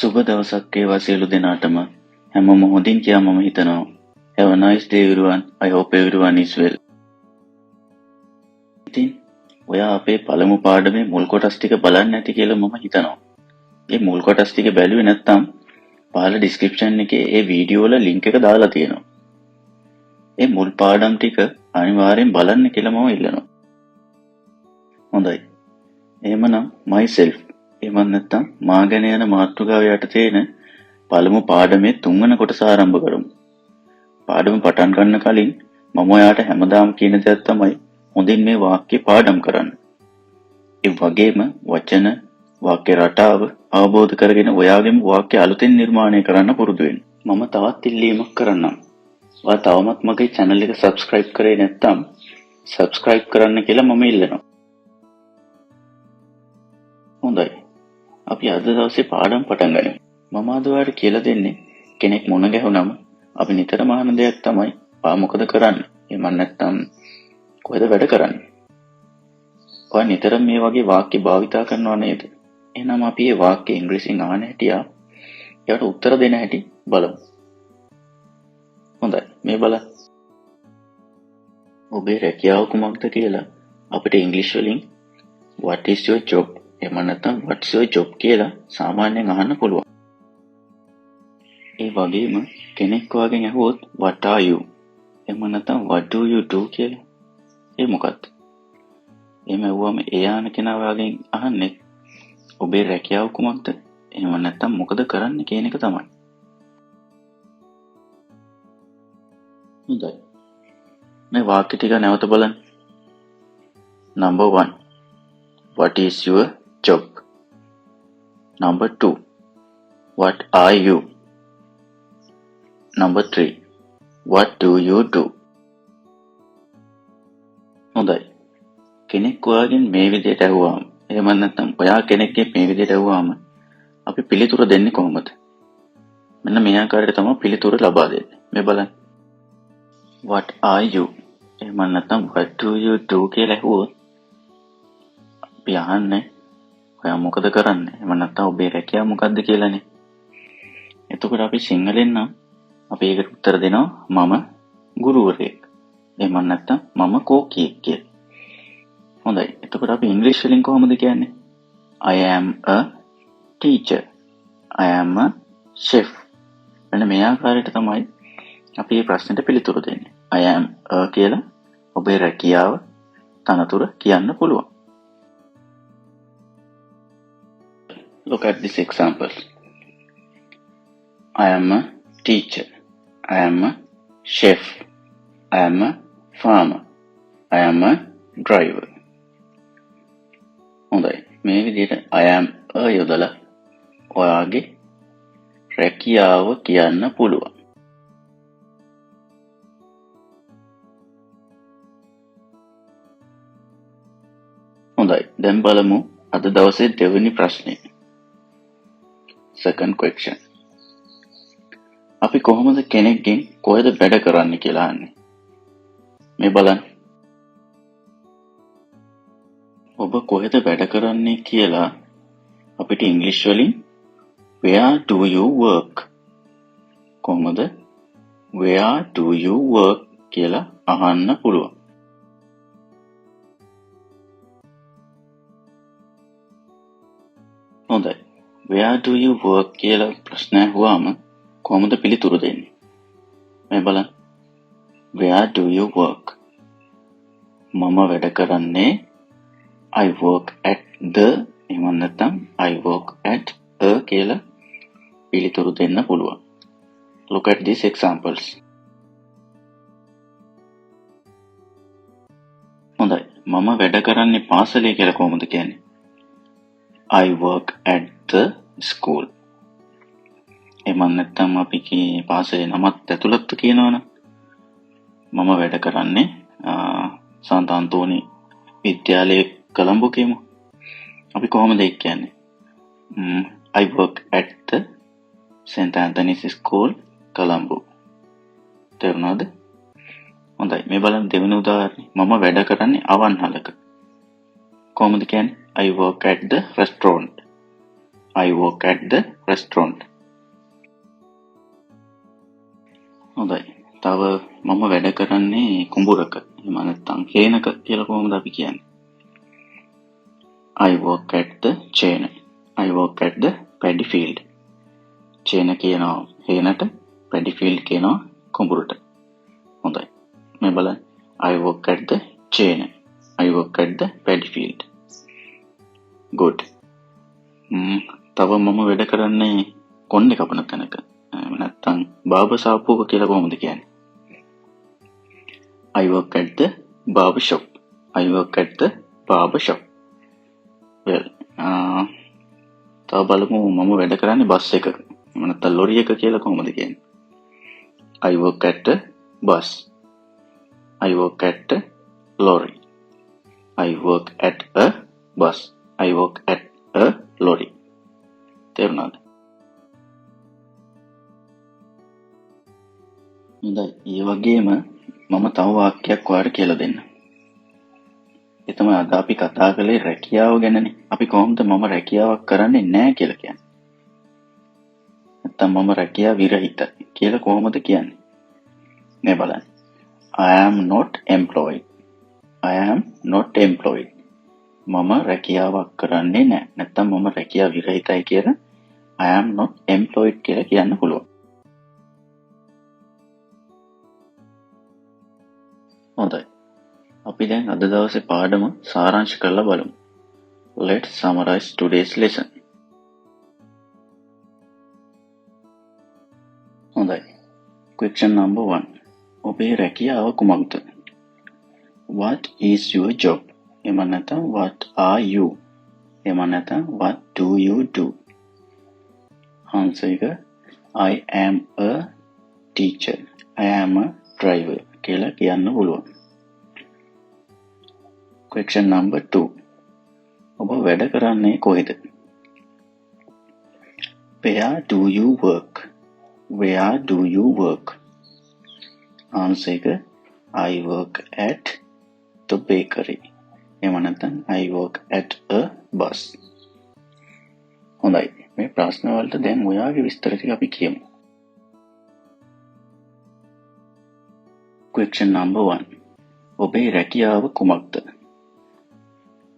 සුබ දවසක් වේවා සියලු දෙනාටම. හැමෝම හොඳින් කියලා මම හිතනවා. Have a nice day everyone. I hope everyone is well. ඉතින් ඔයා අපේ පළමු පාඩමේ මුල් කොටස් ටික බලන්න ඇති කියලා මම හිතනවා. මේ මුල් කොටස් ටික බැලුවේ නැත්නම් පහළ description එකේ ඒ වීඩියෝ වල link එක දාලා තියෙනවා. මේ මුල් පාඩම් ටික අනිවාර්යෙන් බලන්න කියලා මම ඉල්ලනවා. හොඳයි. එහෙමනම් myself එහෙම නැත්නම් මා ගැන යන මාතෘකාව යටතේ තියෙන පළමු පාඩමේ 3 වෙනි කොටස ආරම්භ කරමු. පාඩම පටන් ගන්න කලින් මම ඔයාලට හැමදාම කියන දේ තමයි හොඳින් මේ වාක්‍ය පාඩම් කරන්න. ඒ වගේම වචන වාක්‍ය රටාව අවබෝධ කරගෙන ඔයාගේම වාක්‍ය අලුතෙන් නිර්මාණය කරන්න පුරුදු වෙන්න. මම තවත් ඉල්ලීමක් කරන්නම්. ඔයා තවමත් මගේ channel එක subscribe කරේ නැත්නම් subscribe කරන්න කියලා මම ඉල්ලනවා. හොඳයි. අපි අද දවසේ පාඩම් පටන් ගනිමු. මම අද ඔයාලට කියලා දෙන්නේ කෙනෙක් මොන ගැහුනම අපි නිතරම අහන දෙයක් තමයි "ආ මොකද කරන්නේ?" එහෙම නැත්නම් "කොහෙද වැඩ කරන්නේ?" ඔයා නිතරම මේ වගේ වාක්‍ය භාවිතා කරනව නේද? එහෙනම් අපි මේ වාක්‍ය ඉංග්‍රීසියෙන් අහන හැටියා ඒකට උත්තර දෙන හැටි බලමු. හොඳයි. මේ බලන්න. ඔබේ රැකියාව කුමක්ද කියලා අපිට ඉංග්‍රීසි වලින් what is your job එහෙම නැත්නම් what's your job කියලා සාමාන්‍යයෙන් අහන්න පුළුවන්. ඒ වගේම කෙනෙක් වාගෙන් අහුවොත් what are you එහෙම නැත්නම් what do you do කියලා. ඒ මොකක්ද? එහෙම අහුවම එයාන කෙනා වාගෙන් අහන්නේ ඔබේ රැකියාව කුමක්ද? එහෙම නැත්නම් මොකද කරන්නේ කියන එක තමයි. හොඳයි. මේ වාක්‍ය ටික නැවත බලන්න. Number 1. What is your job? Number 2. What are you? Number 3. What do you do? හොඳයි. කෙනෙක් ඔයාගෙන් මේ විදිහට අහුවාම එහෙම නැත්නම් ඔයා කෙනෙක්ගෙන් මේ විදිහට අහුවාම අපි පිළිතුර දෙන්නේ කොහොමද? මෙන්න මේ ආකාරයට තමයි පිළිතුර ලබා දෙන්නේ. මේ බලන්න. What are you? එහෙම නැත්නම් what do you do කියලා අහුවොත් අපි අහන්නේ ඔයා මොකද කරන්නේ? එහෙම නැත්නම් ඔබේ රැකියාව මොකද්ද කියලානේ. එතකොට අපි සිංහලෙන් නම් අපි ඒකට උත්තර දෙනවා මම ගුරුවරයෙක්. එහෙම නැත්නම් මම කෝකියෙක් කියලා. හොඳයි. එතකොට අපි ඉංග්‍රීසි වලින් කොහොමද කියන්නේ? I am a teacher. I am a chef. මෙන්න මේ ආකාරයට තමයි අපි මේ ප්‍රශ්නෙට පිළිතුරු දෙන්නේ. I am a කියලා ඔබේ රැකියාව තනතුර කියන්න පුළුවන්. Look at this example. I am a teacher. I am a chef. I am a farmer. I am a driver. හොඳයි. මේ විදිහට I am a යොදලා ඔයාගේ රැකියාව කියන්න පුළුවන්. හොඳයි. දැන් බලමු අද දවසේ දෙවෙනි ප්‍රශ්නේ. Second question. අපි කොහොමද කෙනෙක්ගෙන් කොහෙද වැඩ කරන්නේ කියලා අහන්නේ? මේ බලන්න. ඔබ කොහෙද වැඩ කරන්නේ කියලා අපිට ඉංග්‍රීසි වලින් where do you work කොහොමද where do you work කියලා අහන්න පුළුවන්. හොඳයි. where do you work කියලා ප්‍රශ්න අහුවාම කොහොමද පිළිතුරු දෙන්නේ? මේ බලන්න. where do you work? මම වැඩ කරන්නේ I work at the එහෙම නැත්නම් I work at a කියලා පිළිතුරු දෙන්න පුළුවන්. Look at these examples. හොඳයි. මම වැඩ කරන්නේ පාසලේ කියලා කොහොමද කියන්නේ? I work at the school. එහෙම නැත්නම් අපි කී පාසලේ නමත් ඇතුළත් කියනවනේ. මම වැඩ කරන්නේ සන්ත අන්තෝනි විද්‍යාලයේ කොළඹ කියමු. අපි කොහොමද ඒක කියන්නේ? I work at the St. Anthony's School, Colombo. තේරුණාද? හොඳයි. මේ බලන්න දෙවෙනි උදාහරණය. මම වැඩ කරන්නේ අවන්හලක. කොහොමද කියන්නේ? I work at the restaurant. I work at the restaurant. හොඳයි. තව මම වැඩ කරන්නේ කුඹුරක. එහෙම නැත්නම් හේනක කියලා කොහොමද අපි කියන්නේ? I work at the chain. I work at the paddy field. chain කියනවා හේනට, paddy field කියනවා කුඹුරට. හොඳයි. මේ බලන්න. I work at the chain. I work at the paddy field. Good. තව මම වැඩ කරන්නේ කොණ්ඩේ කපන තැනක. නැත්තම් බාබර් ෂාප්පුවක කියලා කොහොමද කියන්නේ? I work at the barber shop. I work at the barber shop. Well, තව බලමු මම වැඩ කරන්නේ බස් එකක. එහෙම නැත්නම් ලොරි එක කියලා කොහොමද කියන්නේ? I work at the bus. I work at the lorry. I work at a bus. I work at a lorry. තේරුණාද? හොඳයි. ඒ වගේම මම තව වාක්‍යයක් ඔයාලට කියලා දෙන්න. ඒ තමයි අද අපි කතා කළේ රැකියාව ගැනනේ. අපි කොහොමද මම රැකියාවක් කරන්නේ නැහැ කියලා කියන්නේ? නැත්තම් මම රැකියාව විරහිතයි කියලා කොහොමද කියන්නේ? මේ බලන්න. I am not employed. I am not employed. මම රැකියාවක් කරන්නේ නැහැ. නැත්තම් මම රැකියාව විරහිතයි කියලා I am not employed කියලා කියන්න පුළුවන්. හොඳයි. අපි දැන් අද දවසේ පාඩම සාරාංශ කරලා බලමු. Let's summarize today's lesson. හොඳයි. Question number 1. ඔබේ රැකියාව කුමක්ද? What is your job? එහෙම නැත්නම් what are you? එහෙම නැත්නම් what do you do? answer එක I am a teacher. I am a driver කියලා කියන්න පුළුවන්. Question number 2. ඔබ වැඩ කරන්නේ කොහෙද? Where do you work? Where do you work? answer එක I work at the bakery. එහෙම නැත්නම් I work at a bus. හොඳයි. මේ ප්‍රශ්න වලට දැන් ඔයාගේ විස්තර ටික අපි කියමු. Question number 1. ඔබේ රැකියාව කුමක්ද?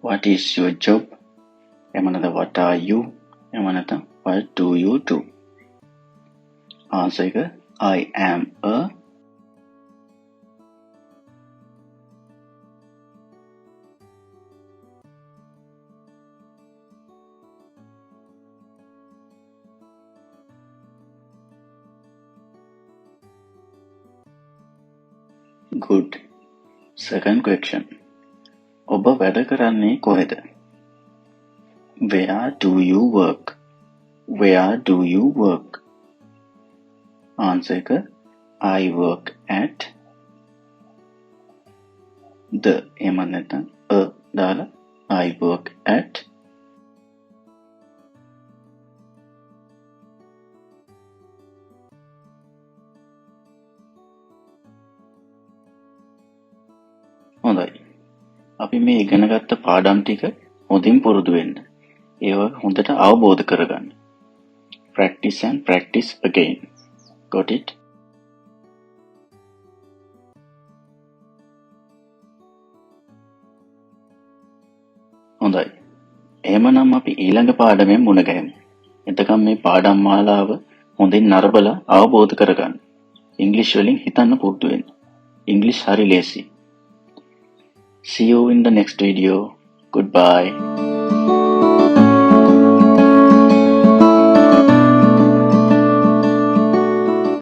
What is your job? එහෙම නැත්නම් what are you? එහෙම නැත්නම් what do you do? answer එක I am a Good. Second question. ඔබ වැඩ කරන්නේ කොහෙද? Where do you work? Where do you work? answer එක I work at the එහෙම නැත්නම් a දාලා I work at හොඳයි. අපි මේ ඉගෙන ගත්ත පාඩම් ටික හොඳින් පුරුදු වෙන්න. ඒවා හොඳට අවබෝධ කරගන්න. Practice and practice again. Got it? හොඳයි. එහෙමනම් අපි ඊළඟ පාඩමෙන් මුණ ගැහෙමු. එතකම් මේ පාඩම් මාලාව හොඳින් නරඹලා අවබෝධ කරගන්න. ඉංග්‍රීසි වලින් හිතන්න පුරුදු වෙන්න. English හරි ලේසි. See you in the next video. Goodbye.